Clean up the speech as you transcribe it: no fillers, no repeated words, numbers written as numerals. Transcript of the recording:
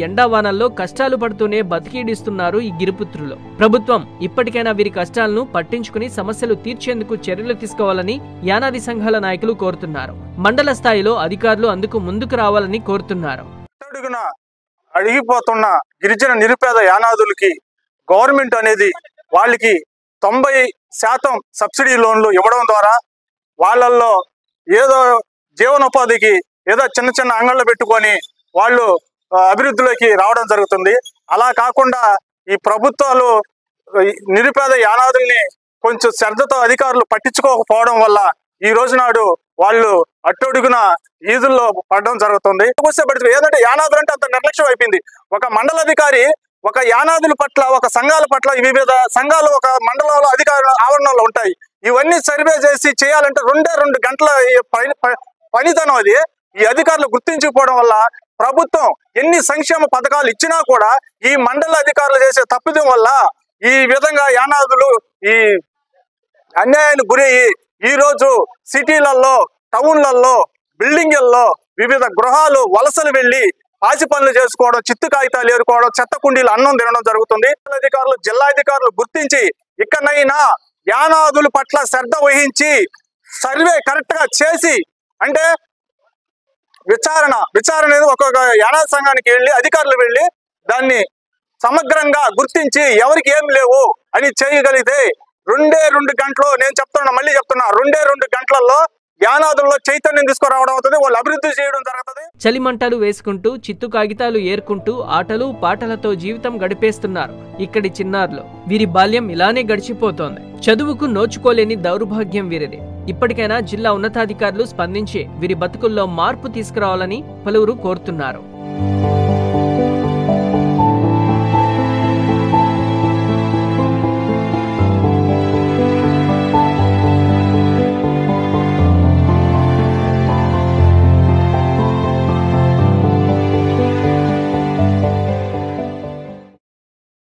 ఎండావానల్లో కష్టాలు పడుతూనే బతికీడిస్తున్నారు ఈ గిరిపుత్రులు. ప్రభుత్వం ఇప్పటికైనా వీరి కష్టాలను పట్టించుకుని సమస్యలు తీర్చేందుకు చర్యలు తీసుకోవాలని యానాది సంఘాల నాయకులు కోరుతున్నారు. మండల స్థాయిలో అధికారులు అందుకు ముందుకు రావాలని కోరుతున్నారు. అడిగిపోతున్న గిరిజన నిరుపేద యానాదులకి గవర్నమెంట్ అనేది వాళ్ళకి 90% సబ్సిడీ లోన్లు ఇవ్వడం ద్వారా వాళ్ళల్లో ఏదో జీవనోపాధికి ఏదో చిన్న చిన్న అంగళ్ళు పెట్టుకొని వాళ్ళు అభివృద్ధిలోకి రావడం జరుగుతుంది. అలా కాకుండా ఈ ప్రభుత్వాలు నిరుపేద యానాదుల్ని కొంచెం శ్రద్ధతో అధికారులు పట్టించుకోకపోవడం వల్ల ఈ రోజు నాడు వాళ్ళు అట్టడుగున ఈదుల్లో పడడం జరుగుతుంది. ఏదంటే యానాదులు అంటే అంత నిర్లక్ష్యం అయిపోయింది. ఒక మండలాధికారి ఒక యానాదుల పట్ల, ఒక సంఘాల పట్ల, వివిధ సంఘాలు ఒక మండలంలో అధికారుల ఆవరణలో ఉంటాయి. ఇవన్నీ సర్వే చేసి చేయాలంటే 2 గంటల పనితనం అది. ఈ అధికారులు గుర్తించకపోవడం వల్ల ప్రభుత్వం ఎన్ని సంక్షేమ పథకాలు ఇచ్చినా కూడా ఈ మండల అధికారులు చేసే తప్పిదం వల్ల ఈ విధంగా యానాదులు ఈ అన్యాయానికి గురయ్యి ఈ రోజు సిటీలలో, టౌన్లలో, బిల్డింగుల్లో వివిధ గృహాలు వలసలు వెళ్లి పాచి పనులు చేసుకోవడం, చిత్తు కాగితాలు ఏరుకోవడం, చెత్త కుండీలు అన్నం తినడం జరుగుతుంది. అధికారులు, జిల్లా అధికారులు గుర్తించి ఇక్కడైనా యానాదుల పట్ల శ్రద్ధ వహించి సర్వే కరెక్ట్ గా చేసి, అంటే విచారణ అనేది ఒక్కొక్క యానాది సంఘానికి వెళ్ళి అధికారులు వెళ్ళి దాన్ని సమగ్రంగా గుర్తించి ఎవరికి ఏం లేవు అని చేయగలిగితే 2 గంటలు, నేను చెప్తున్నా, మళ్ళీ చెప్తున్నా, 2 గంటలలో యానాదుల్లో చైతన్యం తీసుకురావడం అవుతుంది. వాళ్ళు అభివృద్ధి చేయడం జరుగుతుంది. చలిమంటలు వేసుకుంటూ, చిత్తు కాగితాలు ఏరుకుంటూ ఆటలు పాటలతో జీవితం గడిపేస్తున్నారు ఇక్కడి చిన్నారులు. వీరి బాల్యం ఇలానే గడిచిపోతోంది. చదువుకు నోచుకోలేని దౌర్భాగ్యం వీరిది. ఇప్పటికైనా జిల్లా ఉన్నతాధికారులు స్పందించి వీరి బతుకుల్లో మార్పు తీసుకురావాలని పలువురు కోరుతున్నారు.